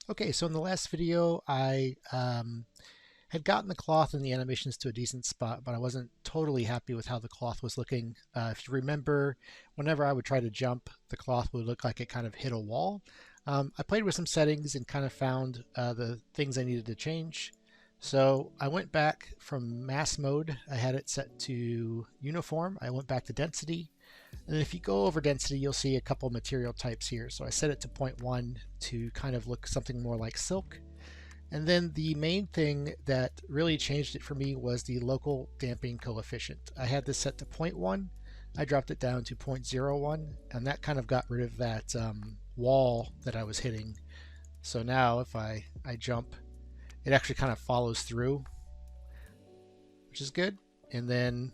Okay, so in the last video, I had gotten the cloth and the animations to a decent spot, but I wasn't totally happy with how the cloth was looking. If you remember, whenever I would try to jump, the cloth would look like it kind of hit a wall. I played with some settings and kind of found the things I needed to change. So I went back from mass mode. I had it set to uniform. I went back to density. And if you go over density, you'll see a couple material types here. So I set it to 0.1 to kind of look something more like silk. And then the main thing that really changed it for me was the local damping coefficient. I had this set to 0.1. I dropped it down to 0.01, and that kind of got rid of that wall that I was hitting. So now if I jump, it actually kind of follows through, which is good. And then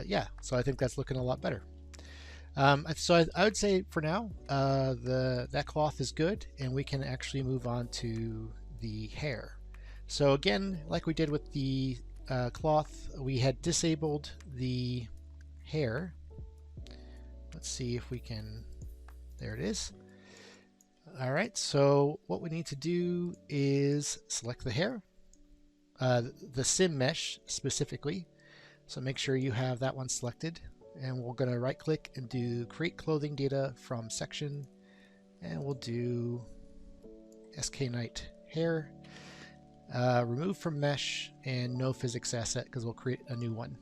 yeah, so I think that's looking a lot better. So I would say for now, that cloth is good, and we can actually move on to the hair. So again, like we did with the cloth, we had disabled the hair. Let's see if we can, there it is. All right, so what we need to do is select the hair, the sim mesh specifically. So make sure you have that one selected, and we're going to right click and do create clothing data from section, and we'll do sknight hair, remove from mesh, and no physics asset because we'll create a new one.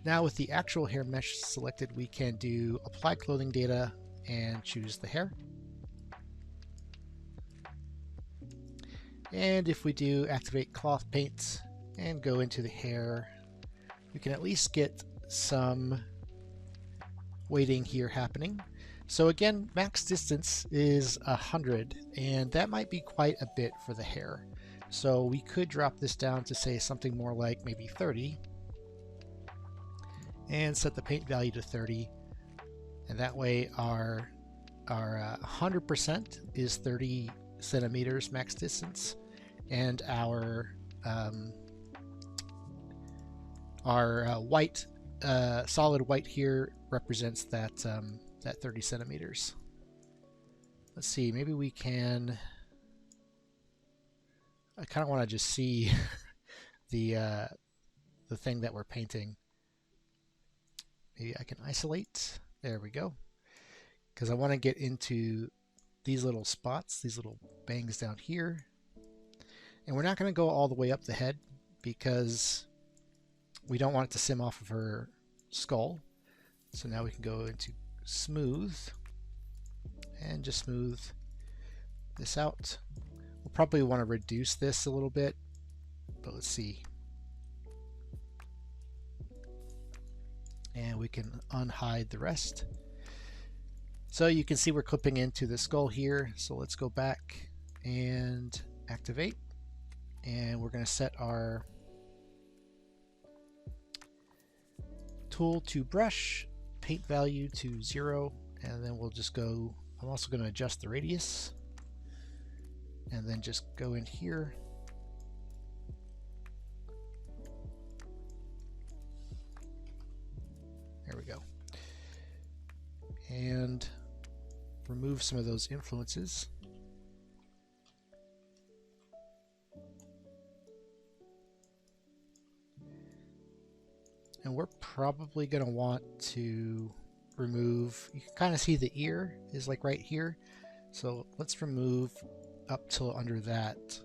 Now with the actual hair mesh selected, we can do apply clothing data and choose the hair. And if we do activate cloth paint and go into the hair, we can at least get some weighting here happening. So again, max distance is 100, and that might be quite a bit for the hair. So we could drop this down to say something more like maybe 30, and set the paint value to 30. And that way our 100% is 30 centimeters max distance, and our white, solid white here represents that that 30 centimeters. Let's see, maybe we can. I kind of want to just see the thing that we're painting. Maybe I can isolate. There we go. Because I want to get into these little spots, these little bangs down here. And we're not going to go all the way up the head because we don't want it to sim off of her skull. So now we can go into smooth and just smooth this out. We'll probably want to reduce this a little bit, but let's see. And we can unhide the rest. So you can see we're clipping into the skull here. So let's go back and activate. And we're going to set our tool to brush, paint value to 0, and then we'll just go, I'm also going to adjust the radius, and then just go in here. There we go. And remove some of those influences. And we're probably going to want to remove, you can kind of see the ear is like right here. So let's remove up till under that.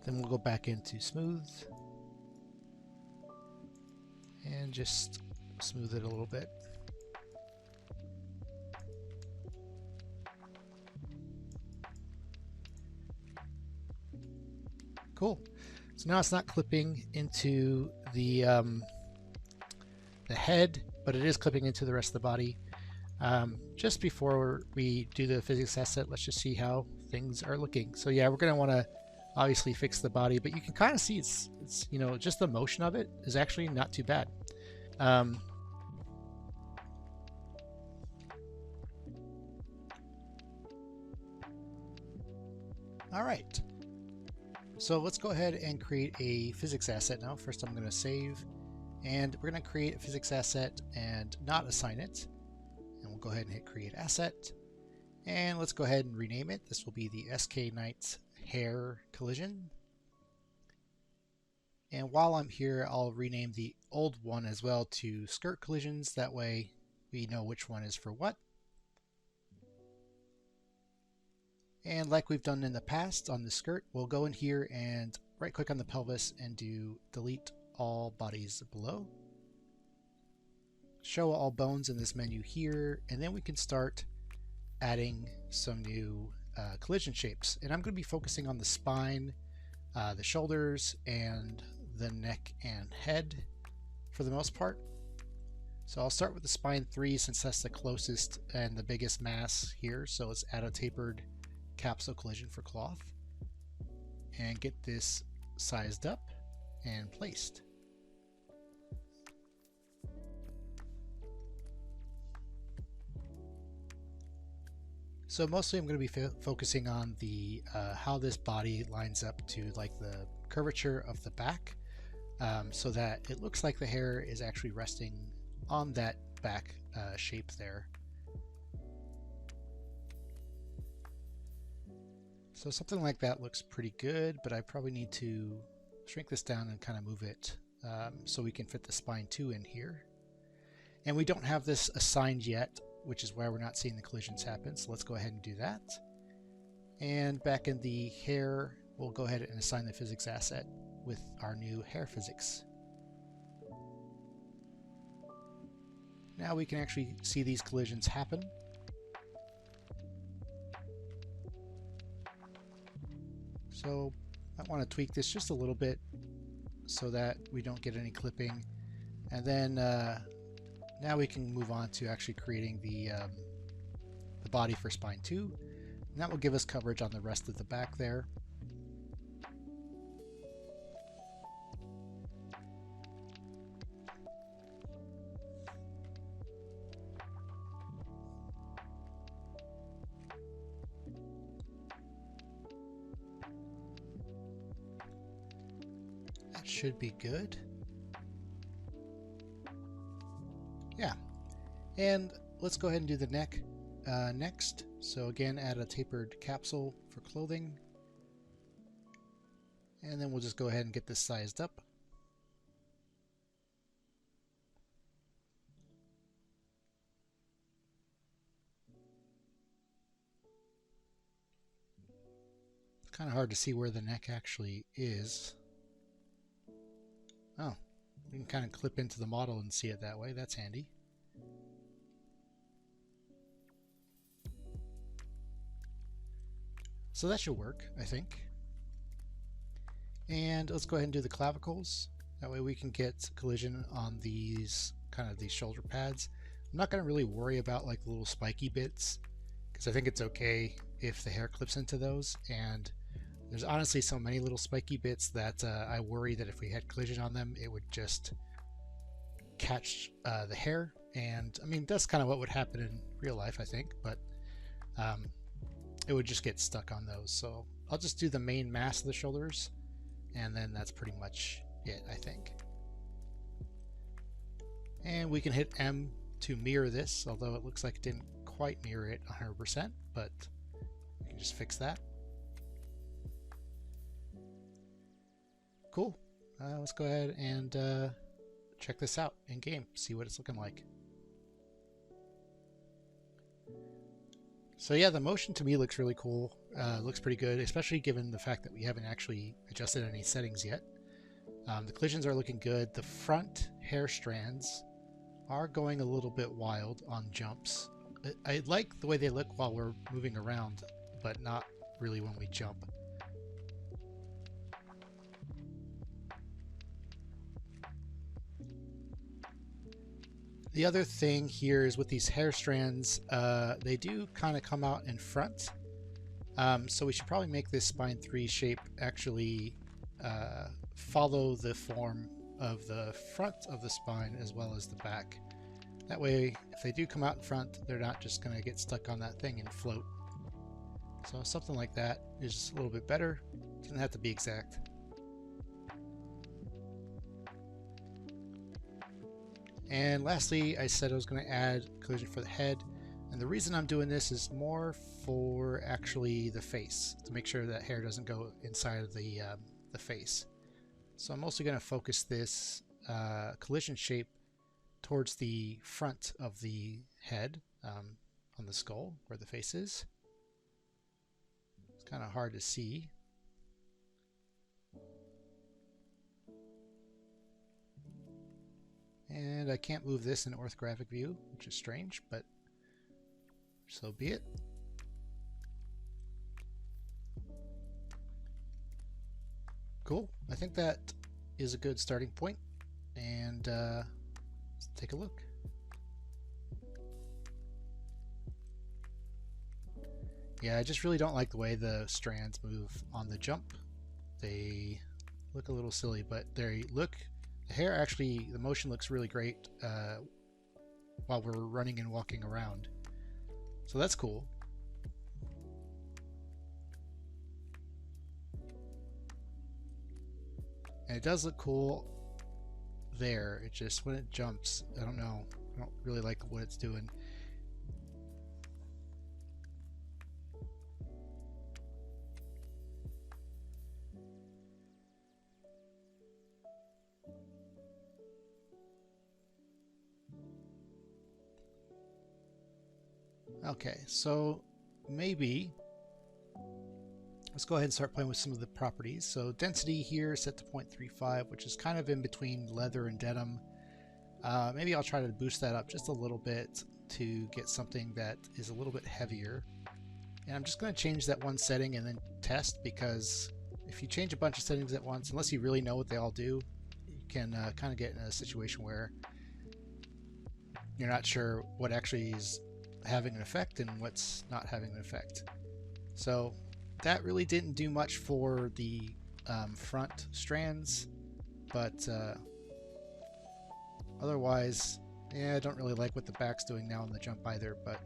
Then we'll go back into smooth and just smooth it a little bit. Cool. So now it's not clipping into the head, but it is clipping into the rest of the body. Just before we do the physics asset, let's just see how things are looking. So yeah, we're going to want to obviously fix the body, but you can kind of see it's you know, just the motion of it is actually not too bad. All right. So let's go ahead and create a physics asset now. First I'm going to save, and we're going to create a physics asset and not assign it. And we'll go ahead and hit create asset. And let's go ahead and rename it. This will be the SK Knights hair collision. And while I'm here, I'll rename the old one as well to skirt collisions. That way we know which one is for what. And like we've done in the past on the skirt, we'll go in here and right click on the pelvis and do delete all bodies below. Show all bones in this menu here, and then we can start adding some new collision shapes. And I'm going to be focusing on the spine, the shoulders, and the neck and head for the most part. So I'll start with the spine 3 since that's the closest and the biggest mass here. So let's add a tapered capsule collision for cloth and get this sized up and placed. So mostly I'm going to be focusing on the how this body lines up to like the curvature of the back, so that it looks like the hair is actually resting on that back shape there. So something like that looks pretty good, but I probably need to shrink this down and kind of move it so we can fit the spine 2 in here. And we don't have this assigned yet, which is why we're not seeing the collisions happen. So let's go ahead and do that. And back in the hair, we'll go ahead and assign the physics asset with our new hair physics. Now we can actually see these collisions happen. So I want to tweak this just a little bit so that we don't get any clipping. And then now we can move on to actually creating the body for spine 2. And that will give us coverage on the rest of the back there. That should be good. Yeah, and let's go ahead and do the neck next. So again, add a tapered capsule for clothing. And then we'll just go ahead and get this sized up. It's kind of hard to see where the neck actually is. Oh, you can kind of clip into the model and see it that way. That's handy. So that should work, I think. And let's go ahead and do the clavicles. That way we can get collision on these these shoulder pads. I'm not going to really worry about like the little spiky bits because I think it's okay if the hair clips into those. And there's honestly so many little spiky bits that I worry that if we had collision on them, it would just catch the hair. And I mean, that's kind of what would happen in real life, I think, but it would just get stuck on those. So I'll just do the main mass of the shoulders, and then that's pretty much it, I think. And we can hit M to mirror this, although it looks like it didn't quite mirror it 100%, but we can just fix that. Cool. Let's go ahead and check this out in game, see what it's looking like. So yeah, the motion to me looks really cool. Looks pretty good, especially given the fact that we haven't actually adjusted any settings yet. The collisions are looking good. The front hair strands are going a little bit wild on jumps. I like the way they look while we're moving around, but not really when we jump. The other thing here is with these hair strands, they do kind of come out in front. So we should probably make this spine 3 shape actually follow the form of the front of the spine as well as the back. That way, if they do come out in front, they're not just going to get stuck on that thing and float. So something like that is a little bit better. Doesn't have to be exact. And lastly, I said I was going to add collision for the head. And the reason I'm doing this is more for actually the face, to make sure that hair doesn't go inside of the face. So I'm mostly going to focus this collision shape towards the front of the head, on the skull where the face is. It's kind of hard to see. And I can't move this in orthographic view, which is strange, but so be it. Cool. I think that is a good starting point, and let's take a look. Yeah, I just really don't like the way the strands move on the jump. They look a little silly, but they look, the hair actually, the motion looks really great while we're running and walking around. So that's cool. And it does look cool there. It just, when it jumps, I don't know. I don't really like what it's doing. Okay, so maybe let's go ahead and start playing with some of the properties. So density here is set to 0.35, which is kind of in between leather and denim. Maybe I'll try to boost that up just a little bit to get something that is a little bit heavier. And I'm just going to change that one setting and then test, because if you change a bunch of settings at once, unless you really know what they all do, you can kind of get in a situation where you're not sure what actually is having an effect and what's not having an effect. So that really didn't do much for the front strands, but otherwise, yeah, I don't really like what the back's doing now on the jump either, but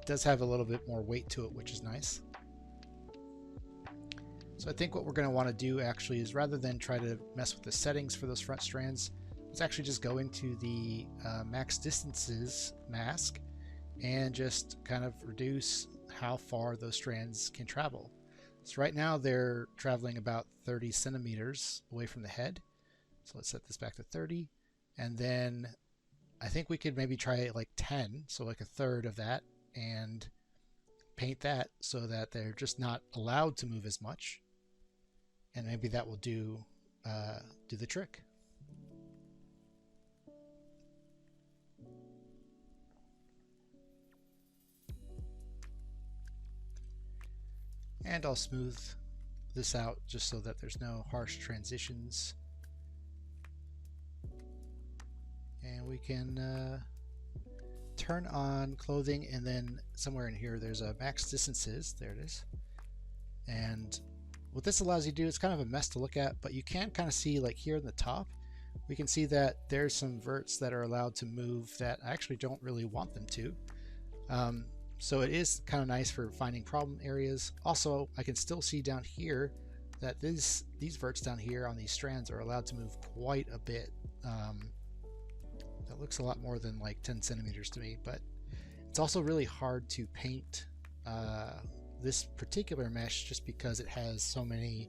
it does have a little bit more weight to it, which is nice. So I think what we're going to want to do actually is, rather than try to mess with the settings for those front strands, let's actually just go into the max distances mask and just kind of reduce how far those strands can travel. So right now they're traveling about 30 centimeters away from the head. So let's set this back to 30. And then I think we could maybe try like 10, so like a third of that, and paint that so that they're just not allowed to move as much. And maybe that will do the trick. And I'll smooth this out just so that there's no harsh transitions. And we can turn on clothing, and then somewhere in here there's a max distances. There it is. And what this allows you to do, it's kind of a mess to look at, but you can kind of see, like here in the top, we can see that there's some verts that are allowed to move that I actually don't really want them to. So it is kind of nice for finding problem areas. Also, I can still see down here that these verts down here on these strands are allowed to move quite a bit. That looks a lot more than like 10 centimeters to me, but it's also really hard to paint this particular mesh just because it has so many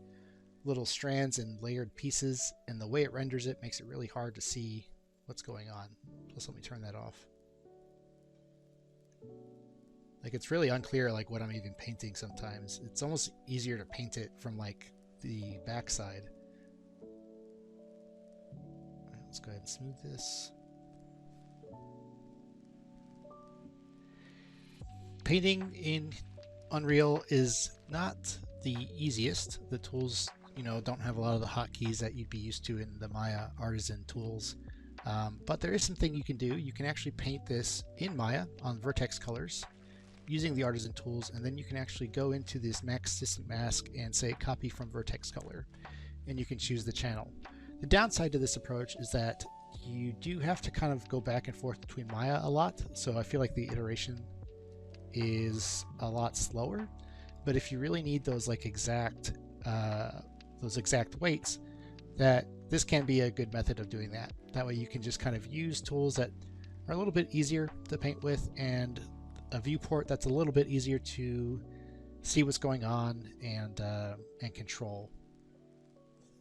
little strands and layered pieces, and the way it renders it makes it really hard to see what's going on. Plus, let me turn that off. Like, it's really unclear like what I'm even painting sometimes. It's almost easier to paint it from like the backside. All right, let's go ahead and smooth this. Painting in Unreal is not the easiest. The tools, you know, don't have a lot of the hotkeys that you'd be used to in the Maya artisan tools. But there is something you can do. You can actually paint this in Maya on vertex colors using the artisan tools, and then you can actually go into this max distant mask and say copy from vertex color, and you can choose the channel. The downside to this approach is that you do have to kind of go back and forth between Maya a lot, so I feel like the iteration is a lot slower. But if you really need those like exact weights, that this can be a good method of doing that. That way you can just kind of use tools that are a little bit easier to paint with, and a viewport that's a little bit easier to see what's going on and control,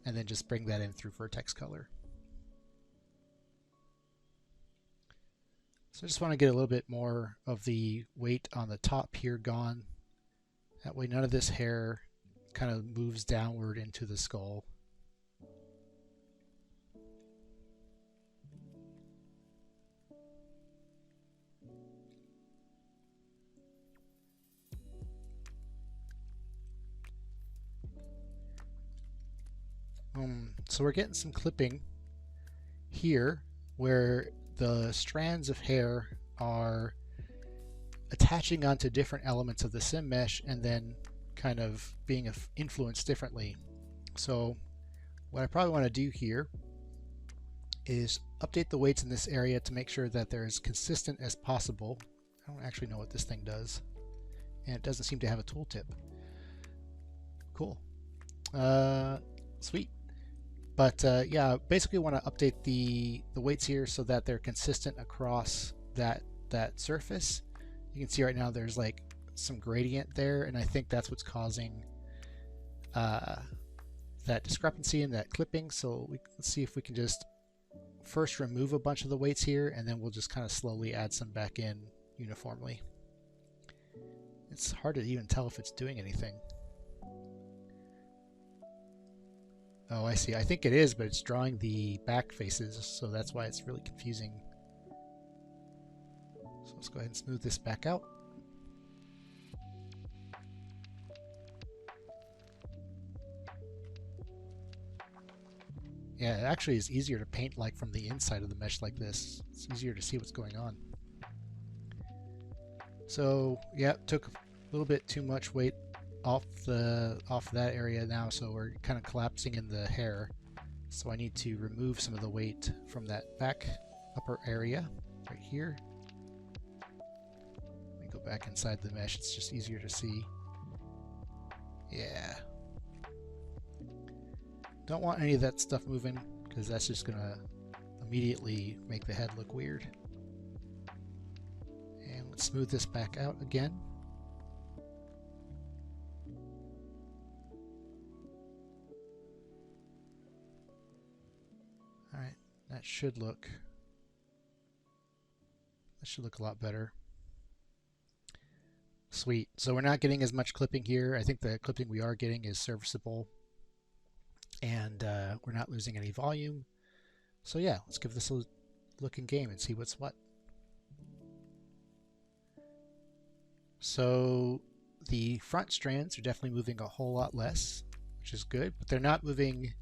and then just bring that in through vertex color. So I just want to get a little bit more of the weight on the top here gone. That way none of this hair kind of moves downward into the skull. So we're getting some clipping here where the strands of hair are attaching onto different elements of the sim mesh and then kind of being influenced differently. So what I probably want to do here is update the weights in this area to make sure that they're as consistent as possible. I don't actually know what this thing does, and it doesn't seem to have a tooltip. Cool. Sweet. But yeah, basically want to update the weights here so that they're consistent across that surface. You can see right now there's like some gradient there, and I think that's what's causing that discrepancy and that clipping. So let's see if we can just first remove a bunch of the weights here, and then we'll just kind of slowly add some back in uniformly. It's hard to even tell if it's doing anything. Oh, I see. I think it is, but it's drawing the back faces, so that's why it's really confusing. So let's go ahead and smooth this back out. Yeah, it actually is easier to paint like from the inside of the mesh like this. It's easier to see what's going on. So yeah, took a little bit too much weight off that area now, so we're kind of collapsing in the hair. So I need to remove some of the weight from that back upper area right here. Let me go back inside the mesh, it's just easier to see. Yeah. Don't want any of that stuff moving, because that's just gonna immediately make the head look weird. And let's smooth this back out again. Alright, that should look a lot better. Sweet. So we're not getting as much clipping here. I think the clipping we are getting is serviceable, and we're not losing any volume. So yeah, let's give this a look in game and see what's what. So the front strands are definitely moving a whole lot less, which is good, but they're not moving.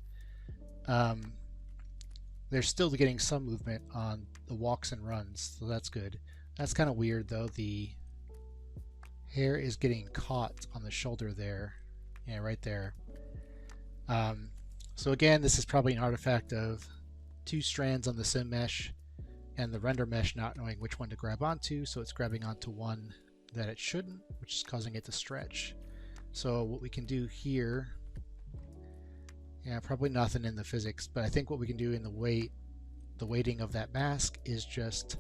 They're still getting some movement on the walks and runs, so that's good. That's kind of weird though. The hair is getting caught on the shoulder there. Yeah, right there. So again, this is probably an artifact of two strands on the sim mesh and the render mesh not knowing which one to grab onto, so it's grabbing onto one that it shouldn't, which is causing it to stretch. So what we can do here, yeah, probably nothing in the physics, but I think what we can do in the weighting of that mask is just,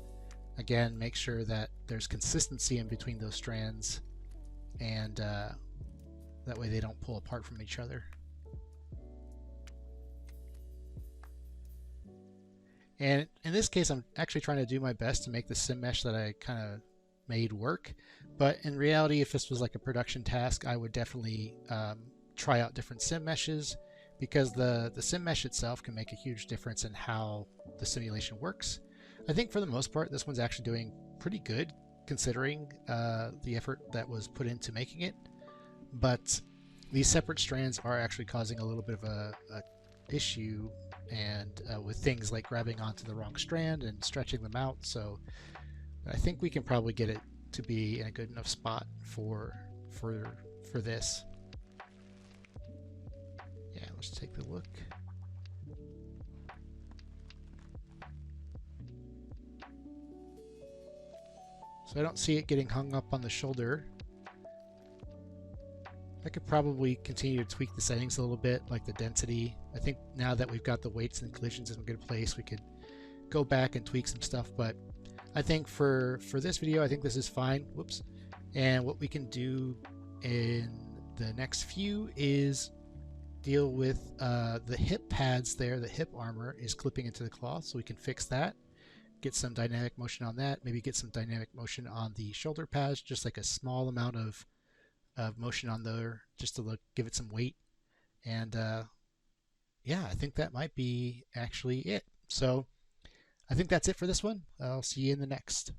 again, make sure that there's consistency in between those strands, and that way they don't pull apart from each other. And in this case, I'm actually trying to do my best to make the sim mesh that I kind of made work. But in reality, if this was like a production task, I would definitely try out different sim meshes, because the sim mesh itself can make a huge difference in how the simulation works. I think for the most part, this one's actually doing pretty good considering the effort that was put into making it. But these separate strands are actually causing a little bit of a issue, and with things like grabbing onto the wrong strand and stretching them out. So I think we can probably get it to be in a good enough spot for this. Yeah, let's take a look. So I don't see it getting hung up on the shoulder. I could probably continue to tweak the settings a little bit, like the density. I think now that we've got the weights and collisions in a good place, we could go back and tweak some stuff, but I think for this video, I think this is fine. Whoops. And what we can do in the next few is deal with the hip pads there. The hip armor is clipping into the cloth, so we can fix that. Get some dynamic motion on that. Maybe get some dynamic motion on the shoulder pads, just like a small amount of motion on there, just to give it some weight. And yeah, I think that might be actually it. So I think that's it for this one. I'll see you in the next.